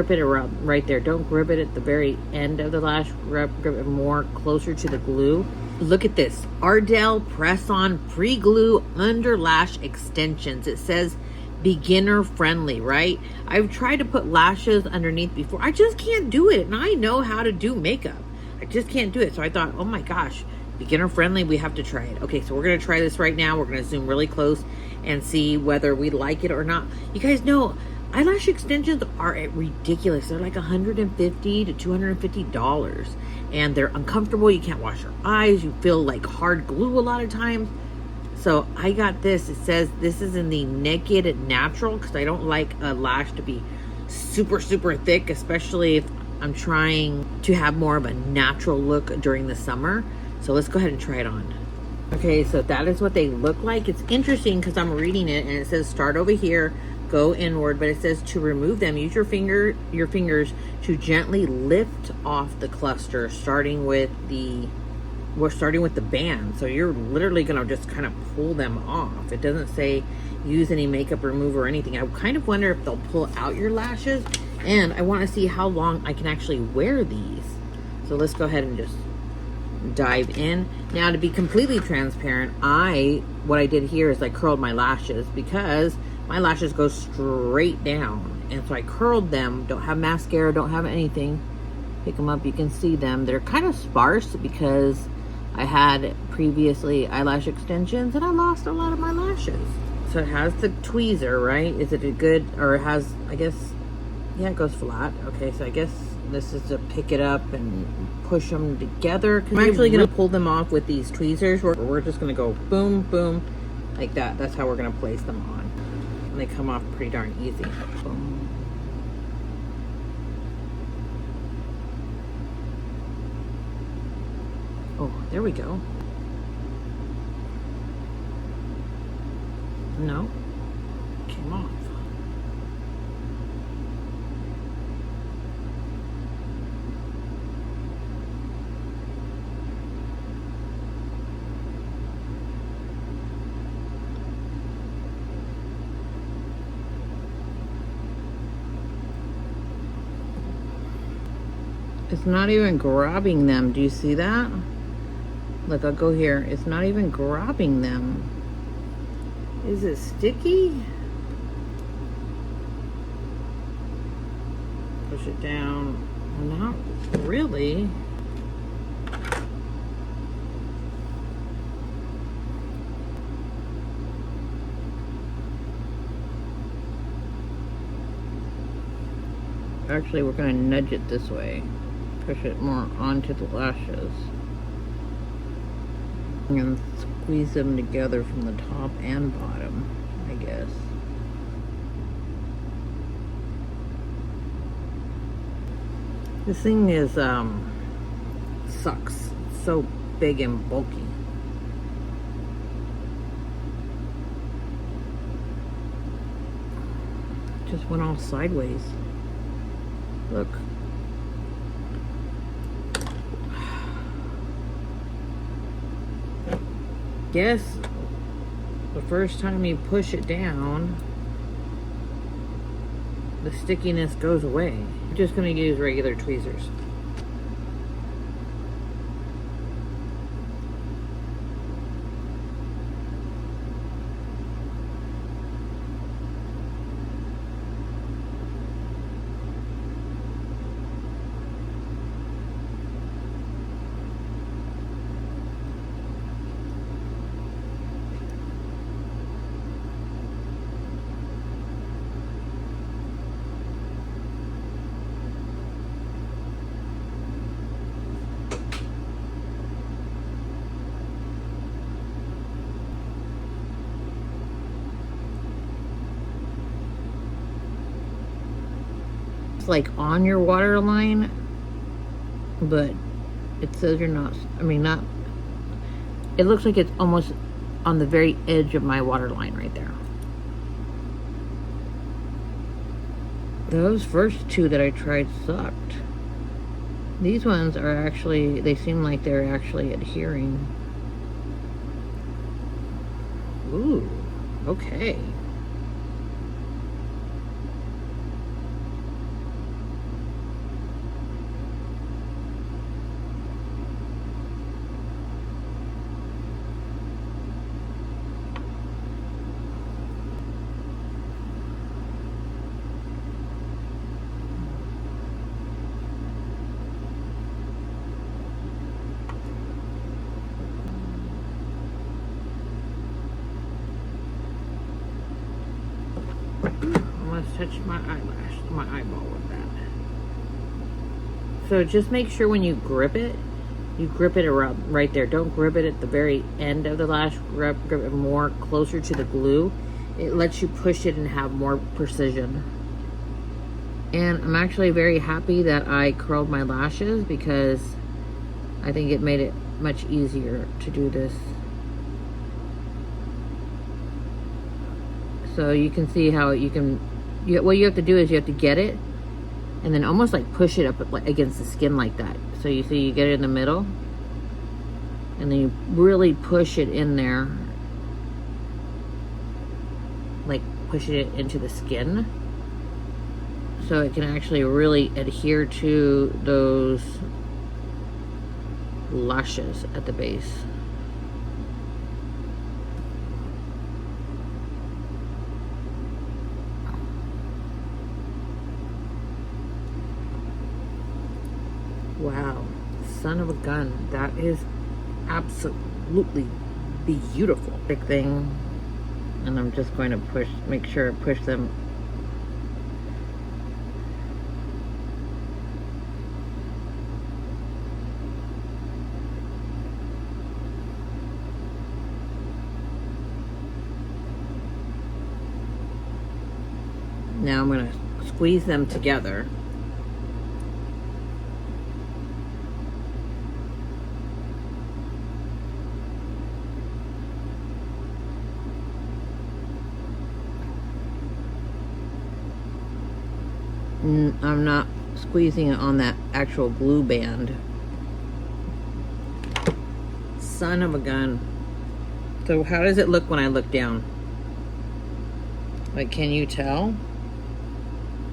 grip it around right there. Don't grip it at the very end of the lash. Grip it more closer to the glue. Look at this. Ardell Press-On Pre-Glue Underlash Extensions. It says beginner friendly, right? I've tried to put lashes underneath before. I just can't do it. And I know how to do makeup. I just can't do it. So I thought, oh my gosh, beginner friendly, we have to try it. Okay, so we're going to try this right now. We're going to zoom really close and see whether we like it or not. You guys know eyelash extensions are ridiculous. They're like $150 to $250, and they're uncomfortable. You can't wash your eyes. You feel like hard glue a lot of times. So I got this. It says this is in the Naked Natural, because I don't like a lash to be super, super thick, especially if I'm trying to have more of a natural look during the summer. So let's go ahead and try it on. Okay, so that is what they look like. It's interesting because I'm reading it and it says start over here, go inward, but it says to remove them, use your fingers to gently lift off the cluster, starting with the band. So you're literally gonna just kind of pull them off. It doesn't say use any makeup remover or anything. I kind of wonder if they'll pull out your lashes, and I want to see how long I can actually wear these. So let's go ahead and just dive in. Now, to be completely transparent, what I did here is I curled my lashes because my lashes go straight down, and so I curled them. Don't have mascara, don't have anything. Pick them up, you can see them. They're kind of sparse because I had previously eyelash extensions and I lost a lot of my lashes. So it has the tweezer, right? Is it a good, or it has, I guess, yeah, it goes flat. Okay, so I guess this is to pick it up and push them together. I'm actually going to pull them off with these tweezers. We're just going to go boom, boom, like that. That's how we're going to place them on. And they come off pretty darn easy. Boom. Oh, there we go. No, came off. It's not even grabbing them. Do you see that? Look, I'll go here. It's not even grabbing them. Is it sticky? Push it down. Not really. Actually, we're going to nudge it this way. Push it more onto the lashes. And squeeze them together from the top and bottom, I guess. This thing is, sucks. It's so big and bulky. Just went all sideways. Look. Guess the first time you push it down, the stickiness goes away. I'm just going to use regular tweezers. Like on your waterline, but it says you're not, I mean, not, it looks like it's almost on the very edge of my waterline right there. Those first two that I tried sucked. These ones are actually, they seem like they're actually adhering. Ooh, okay. touch my eyelash, my eyeball with that. So just make sure when you grip it around right there. Don't grip it at the very end of the lash. Grip it more closer to the glue. It lets you push it and have more precision. And I'm actually very happy that I curled my lashes because I think it made it much easier to do this. So you can see how what you have to do is you have to get it and then almost like push it up against the skin like that. So you see you get it in the middle and then you really push it in there, like pushing it into the skin so it can actually really adhere to those lashes at the base. Wow, son of a gun, that is absolutely beautiful. Big thing, and I'm just going to make sure I push them. Now I'm going to squeeze them together. I'm not squeezing it on that actual glue band. Son of a gun. So how does it look when I look down? Like, can you tell?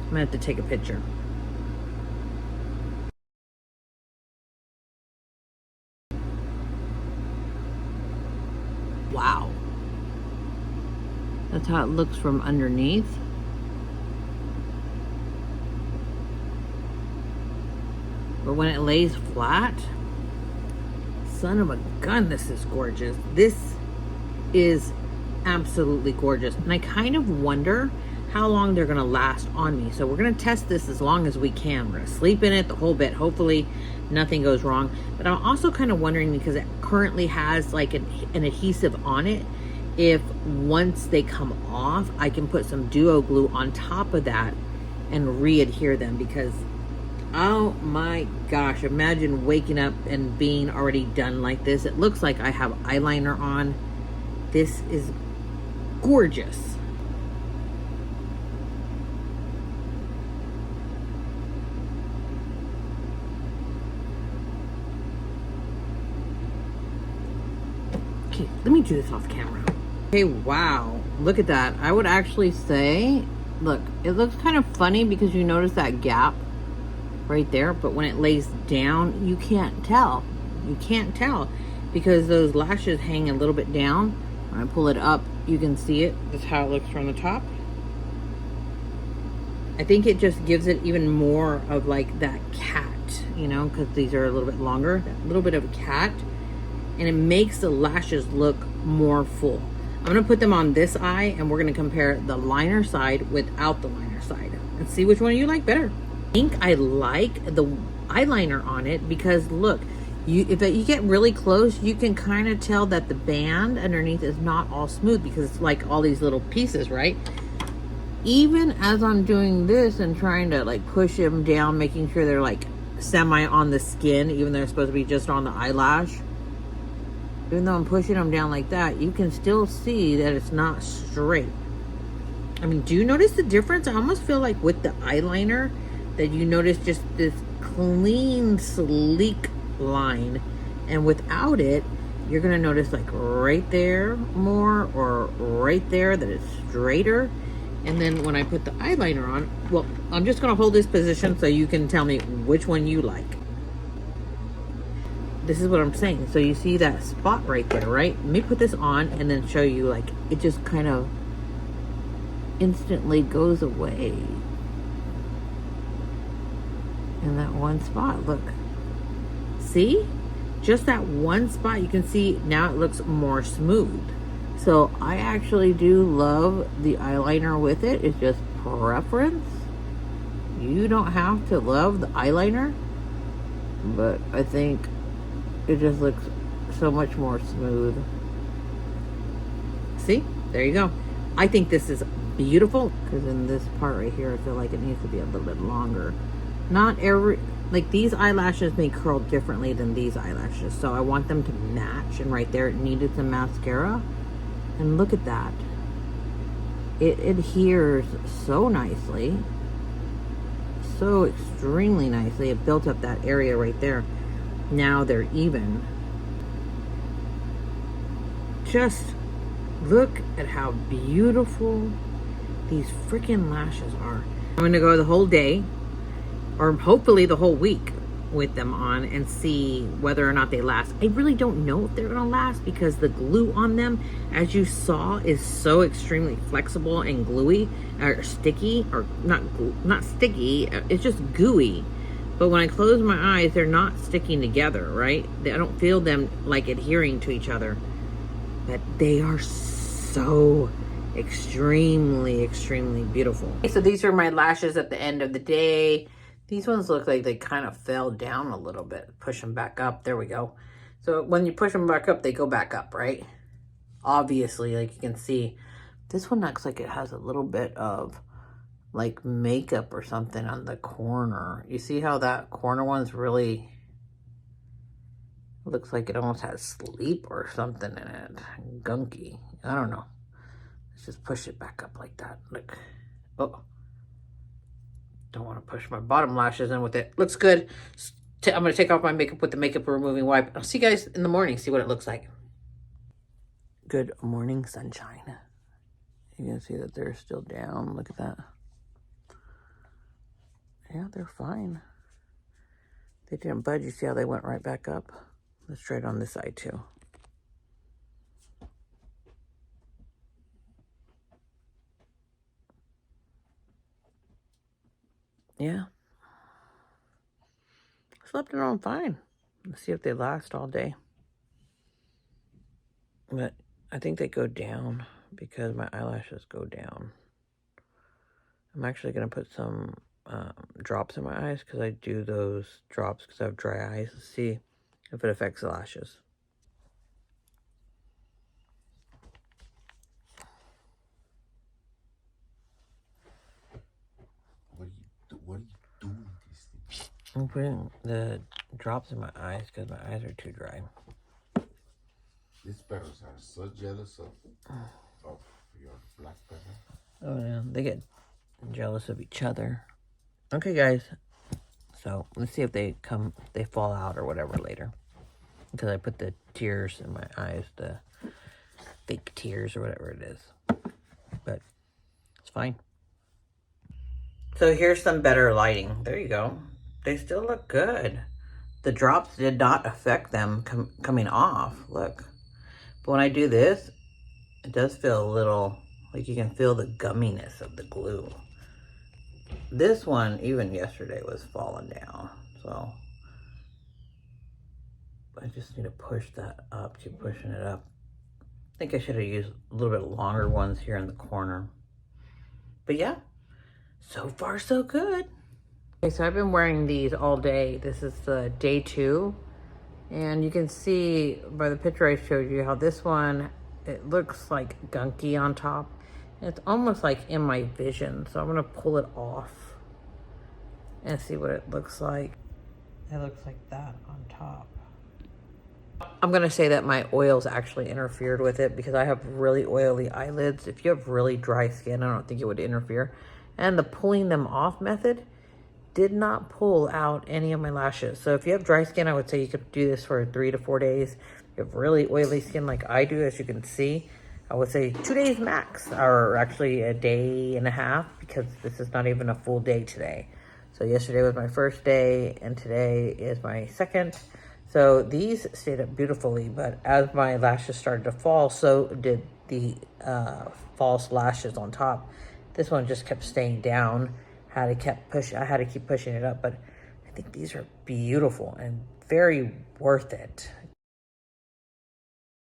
I'm gonna have to take a picture. Wow. That's how it looks from underneath. But when it lays flat, son of a gun, this is gorgeous. This is absolutely gorgeous. And I kind of wonder how long they're gonna last on me. So we're gonna test this as long as we can. We're gonna sleep in it the whole bit. Hopefully nothing goes wrong. But I'm also kind of wondering, because it currently has like an adhesive on it, if once they come off, I can put some duo glue on top of that and re-adhere them. Because oh my gosh, imagine waking up and being already done like this. It looks like I have eyeliner on. This is gorgeous. Okay, let me do this off camera. Okay, wow, look at that. I would actually say, look, it looks kind of funny because you notice that gap right there, but when it lays down, you can't tell. You can't tell because those lashes hang a little bit down. When I pull it up, you can see it. This is how it looks from the top. I think it just gives it even more of like that cat, you know, because these are a little bit longer, that little bit of a cat, and it makes the lashes look more full. I'm gonna put them on this eye and we're gonna compare the liner side without the liner side and see which one you like better. I think I like the eyeliner on it because look, if you get really close, you can kind of tell that the band underneath is not all smooth because it's like all these little pieces, right? Even as I'm doing this and trying to like push them down, making sure they're like semi on the skin, even though they're supposed to be just on the eyelash. Even though I'm pushing them down like that, you can still see that it's not straight. I mean, do you notice the difference? I almost feel like with the eyeliner that you notice just this clean, sleek line, and without it, you're gonna notice like right there more, or right there that it's straighter. And then when I put the eyeliner on, well, I'm just gonna hold this position so you can tell me which one you like. This is what I'm saying. So you see that spot right there, right? Let me put this on and then show you, like, it just kind of instantly goes away in that one spot. Look, see, just that one spot. You can see now it looks more smooth. So I actually do love the eyeliner with it. It's just preference. You don't have to love the eyeliner, but I think it just looks so much more smooth. See, there you go. I think this is beautiful, because in this part right here, I feel like it needs to be a little bit longer. Not every, like these eyelashes may curl differently than these eyelashes, so I want them to match, and right there it needed some mascara. And look at that. It adheres so nicely. So extremely nicely. It built up that area right there. Now they're even. Just look at how beautiful these freaking lashes are. I'm gonna go the whole day, or hopefully the whole week, with them on and see whether or not they last. I really don't know if they're gonna last, because the glue on them, as you saw, is so extremely flexible and gluey, or sticky, or not sticky, it's just gooey. But when I close my eyes, they're not sticking together, right? I don't feel them like adhering to each other, but they are so extremely beautiful. Okay, so these are my lashes at the end of the day. These ones look like they kind of fell down a little bit. Push them back up. There we go. So when you push them back up, they go back up, right? Obviously, like you can see, this one looks like it has a little bit of like makeup or something on the corner. You see how that corner one's really, looks like it almost has sleep or something in it. Gunky. I don't know. Let's just push it back up like that. Look. Oh. Don't want to push my bottom lashes in with it. Looks good. I'm going to take off my makeup with the makeup removing wipe. I'll see you guys in the morning, see what it looks like. Good morning, sunshine. You can see that they're still down. Look at that. Yeah, they're fine. They didn't budge. You see how they went right back up? Let's try it on this side too. Yeah. Slept it on fine. Let's see if they last all day. But I think they go down because my eyelashes go down. I'm actually going to put some drops in my eyes, because I do those drops because I have dry eyes, to see if it affects the lashes. What are you doing with this thing? I'm putting the drops in my eyes because my eyes are too dry. These peppers are so jealous of your black pepper. Oh yeah, they get jealous of each other. Okay guys, so let's see if they fall out or whatever later, because I put the tears in my eyes, the fake tears or whatever it is, but it's fine. So here's some better lighting. There you go. They still look good. The drops did not affect them coming off. Look. But when I do this, it does feel a little, like you can feel the gumminess of the glue. This one, even yesterday, was falling down. So I just need to push that up. Keep pushing it up. I think I should have used a little bit longer ones here in the corner. But yeah. So far, so good. Okay, so I've been wearing these all day. This is the day 2. And you can see by the picture I showed you how this one, it looks like gunky on top. It's almost like in my vision. So I'm going to pull it off and see what it looks like. It looks like that on top. I'm going to say that my oils actually interfered with it, because I have really oily eyelids. If you have really dry skin, I don't think it would interfere. And the pulling them off method did not pull out any of my lashes. So if you have dry skin, I would say you could do this for 3 to 4 days. If you have really oily skin like I do, as you can see, I would say 2 days max, or actually a day and a half, because this is not even a full day today. So yesterday was my first day, and today is my second. So these stayed up beautifully, but as my lashes started to fall, so did the false lashes on top. This one just kept staying down. I had to keep pushing it up, but I think these are beautiful and very worth it.